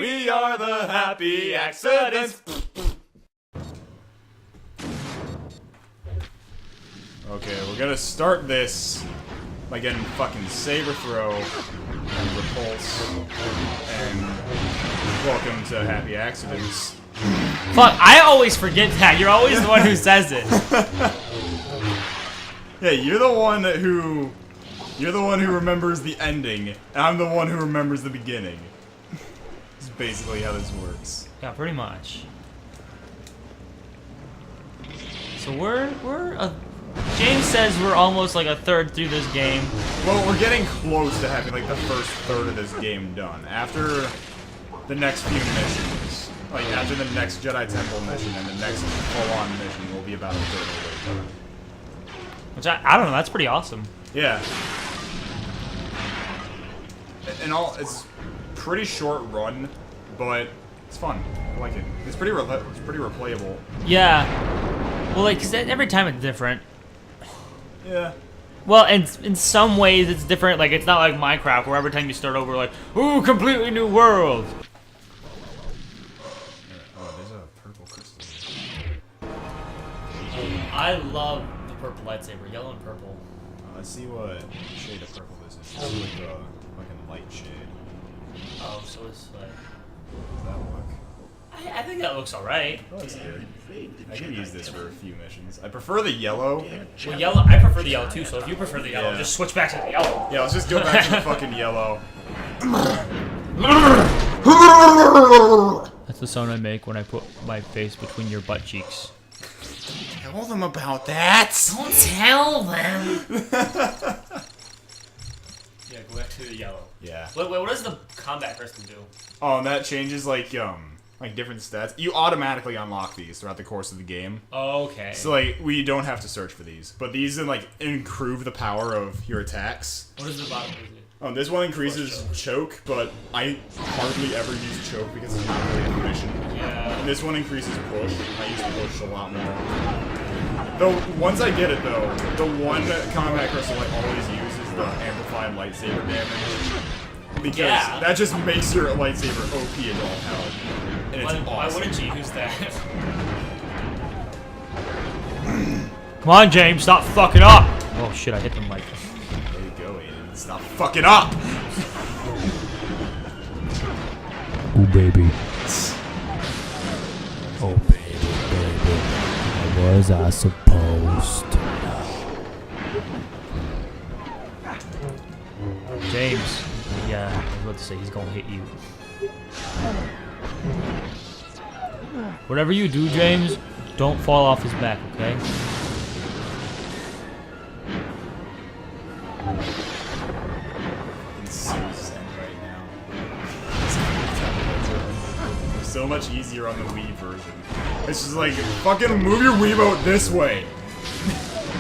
We are the happy accidents. Okay, we're gonna start this by getting fucking Saber Throw and Repulse. And welcome to Happy Accidents. Fuck, I always forget that. You're always the one who says it. Yeah, you're the one who remembers the ending, and I'm the one who remembers the beginning. This is basically how this works. Yeah, pretty much. So we're James says we're almost like a third through this game. Well, we're getting close to having like the first third of this game done. After the next few missions, like after the next Jedi Temple mission and the next full-on mission, will be about a third of the way done. Which I don't know, that's pretty awesome. Yeah. And it's pretty short run, but it's fun. I like it. It's pretty replayable. Yeah. Well, like, 'cause every time it's different. Yeah. Well, and in some ways it's different. Like, it's not like Minecraft, where every time you start over, like, ooh, completely new world. Oh, there's a purple crystal. I love the purple lightsaber, yellow and purple. Let's see what shade of purple this is. This is like a fucking light shade. Oh, so it's like... Does that look? I think that looks alright. Oh, that's good. I can use this for a few missions. I prefer the yellow. Well, yellow, I prefer the yellow too, so if you prefer the yellow, just switch back to the yellow. Yeah, let's just go back to the fucking yellow. That's the sound I make when I put my face between your butt cheeks. Tell them about that! Don't tell them! Yeah, go back to the yellow. Yeah. Wait, what does the combat crystal do? Oh, and that changes like different stats. You automatically unlock these throughout the course of the game. Okay. So like we don't have to search for these, but these like improve the power of your attacks. What is the bottom? This one increases choke, but I hardly ever use choke because it's not really a mission. Yeah. And this one increases push. I use push a lot more. Though once I get it though, the one combat crystal I always use is the amplified lightsaber damage. Because that just makes your lightsaber OP as all hell. And it's awesome. Why wouldn't you use that? Come on, James, stop fucking up! Oh shit, I hit the mic. There you go, Aiden. Stop fucking up! Oh baby. Oh baby, baby. How was I supposed to know? James. Yeah, I was about to say he's gonna hit you. Whatever you do, James, don't fall off his back, okay? It's so zen right now. It's so much easier on the Wii version. It's just like, fucking move your Wiimote this way.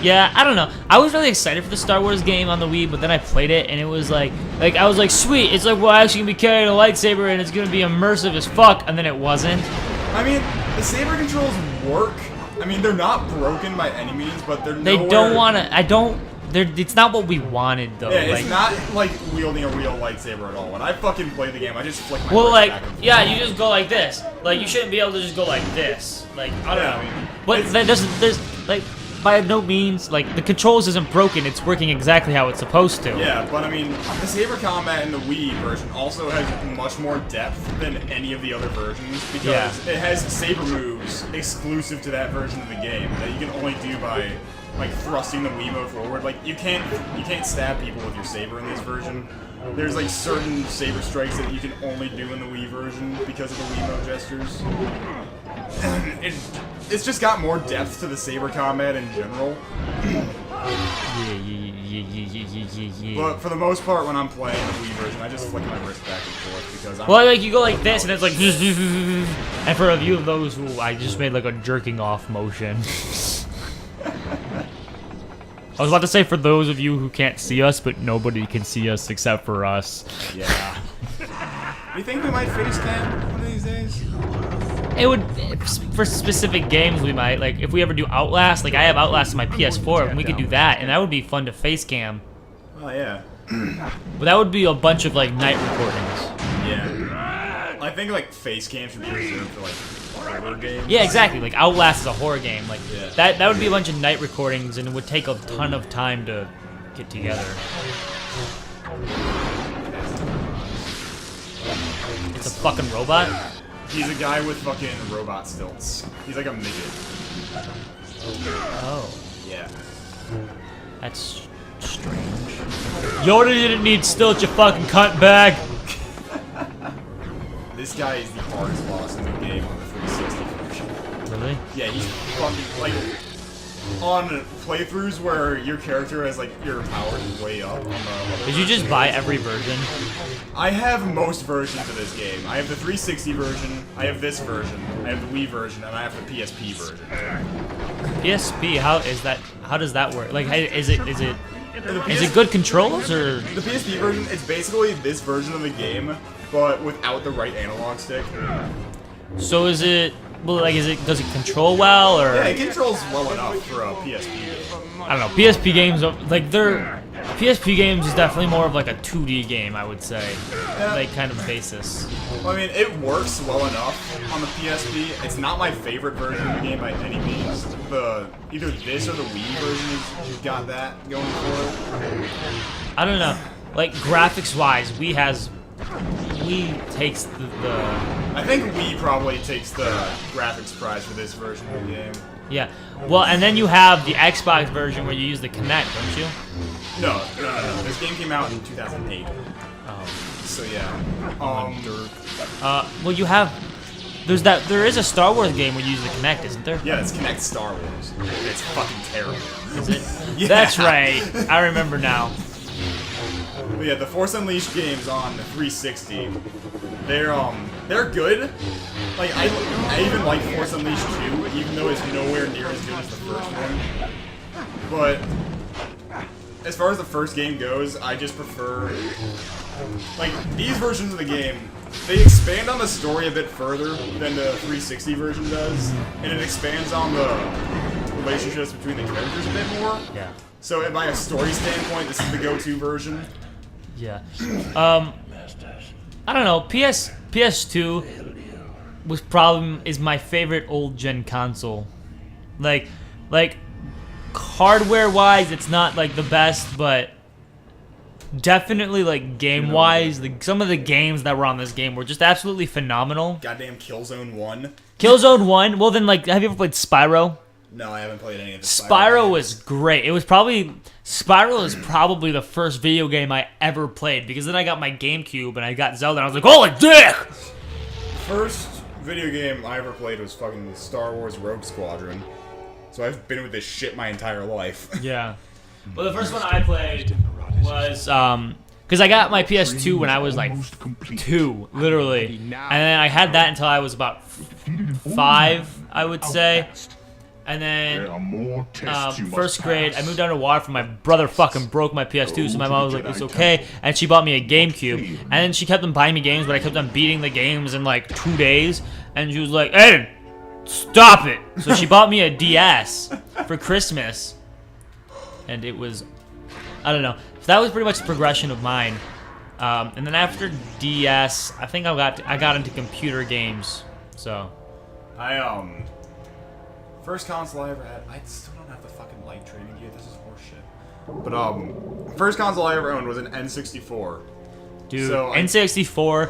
Yeah, I don't know. I was really excited for the Star Wars game on the Wii, but then I played it, and it was like I was like, sweet, it's like, well, actually gonna be carrying a lightsaber, and it's gonna be immersive as fuck, and then it wasn't. I mean, the saber controls work. I mean, they're not broken by any means, but they're They don't wanna, it's not what we wanted, though. Yeah, like, it's not like wielding a real lightsaber at all. When I fucking play the game, I just flick my well, wrist like, back and forth. yeah, you just go like this. Like, you shouldn't be able to just go like this. Like, I don't know. I mean, But that doesn't, there's, like, by no means, like, the controls isn't broken, it's working exactly how it's supposed to. Yeah, but I mean, the saber combat in the Wii version also has much more depth than any of the other versions because it has saber moves exclusive to that version of the game that you can only do by like thrusting the Wiimote forward. Like you can't stab people with your saber in this version. There's like certain saber strikes that you can only do in the Wii version because of the Wiimote gestures. It's just got more depth to the saber combat in general. But for the most part, when I'm playing the Wii version, I just flick my wrist back and forth because I'm... Well, like, you go like this, and it's like... And for a few of those who I just made like a jerking off motion. I was about to say for those of you who can't see us, but nobody can see us except for us. Yeah. You think we might face cam one of these days? It would, for specific games we might, like if we ever do Outlast, like I have Outlast on my PS4 and we could do that, and that would be fun to face cam. Oh yeah. But that would be a bunch of like night recordings. Yeah. I think like face cams should be reserved for like horror games. Yeah, exactly. Like Outlast is a horror game. Like Yeah. that would be a bunch of night recordings, and it would take a ton of time to get together. It's a fucking robot. He's a guy with fucking robot stilts. He's like a midget. Oh, Yeah. that's strange. Yoda didn't need stilts, you fucking cunt bag. This guy is the hardest boss in the game on the 360 version. Really? Yeah, he's fucking like on playthroughs where your character has like your powers way up. Did you just buy every version? I have most versions of this game. I have the 360 version, I have this version, I have the Wii version, and I have the PSP version. PSP, how does that work? Like, is it good controls or? The PSP version, it's basically this version of the game, but without the right analog stick. So is it? Well, like, does it control well or? Yeah, it controls well enough for a PSP game. I don't know. PSP games, like PSP games is definitely more of like a 2D game, I would say, Yeah. like kind of basis. Well, I mean, it works well enough on the PSP. It's not my favorite version of the game by any means. Either this or the Wii version has got that going for it. I don't know. Like graphics-wise, Wii takes the I think Wii probably takes the graphics prize for this version of the game. yeah. Well, and then you have the Xbox version where you use the Kinect, don't you? No. This game came out in 2008. Oh. So yeah. Well, you have. There is a Star Wars game where you use the Kinect, isn't there? Yeah, it's Kinect Star Wars. It's fucking terrible. Is it? Yeah. That's right. I remember now. But yeah, the Force Unleashed games on the 360, they're good. Like I even like Force Unleashed 2, even though it's nowhere near as good as the first one. But as far as the first game goes, I just prefer like these versions of the game. They expand on the story a bit further than the 360 version does, and it expands on the relationships between the characters a bit more. Yeah. So by a story standpoint, this is the go-to version. Yeah. I don't know. PS2 is my favorite old gen console. Like hardware wise, it's not like the best, but definitely like game wise, some of the games that were on this game were just absolutely phenomenal. Goddamn Killzone 1. Killzone 1. Well, then like, have you ever played Spyro? No, I haven't played any of the Spyro was great. Spyro is probably the first video game I ever played, because then I got my GameCube and I got Zelda and I was like, holy dick! First video game I ever played was fucking Star Wars Rogue Squadron. So I've been with this shit my entire life. Yeah. Well, the first one I played was, because I got my PS2 when I was like 2, literally. And then I had that until I was about 5, I would say. And then, first grade, I moved underwater. My brother fucking broke my PS2, so my mom was like, it's okay. And she bought me a GameCube. And then she kept on buying me games, but I kept on beating the games in like 2 days. And she was like, Aiden, stop it. So she bought me a DS for Christmas. And it was, I don't know. So that was pretty much the progression of mine. And then after DS, I think I got into computer games. So, First console I ever had, I still don't have the fucking light training gear, this is horseshit. But first console I ever owned was an N64. dude, So N64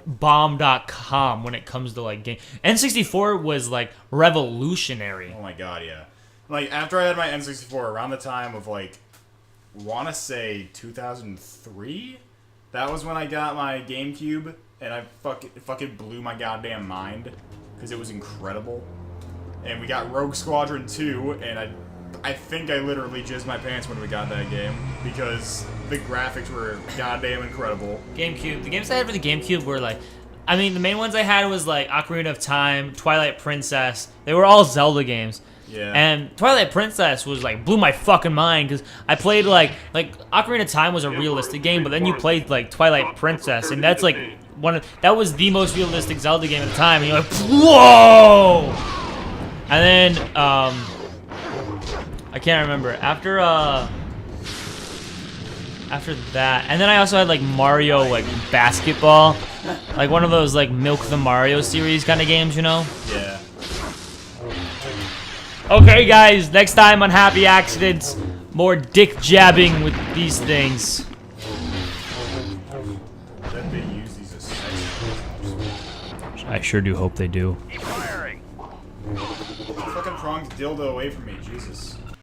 bomb.com when it comes to like game. N64 was like revolutionary. Oh my god, yeah. Like after I had my N64, around the time of like, wanna say 2003, that was when I got my GameCube, and it fucking blew my goddamn mind because it was incredible. And we got Rogue Squadron 2, and I think I literally jizzed my pants when we got that game because the graphics were goddamn incredible. GameCube. The games I had for the GameCube were like, I mean, the main ones I had was like Ocarina of Time, Twilight Princess. They were all Zelda games. Yeah. And Twilight Princess was like blew my fucking mind because I played like Ocarina of Time was a realistic game, but then you played like Twilight Princess, and that's like that was the most realistic Zelda game at the time, and you're like, whoa! And then I can't remember after that, and then I also had like Mario like basketball, Like one of those like Milk the Mario series kind of games, you know? Yeah. Okay, guys, next time on Happy Accidents, more dick jabbing with these things. That they use these as sex. I sure do hope they do. Fucking pronged dildo away from me, Jesus.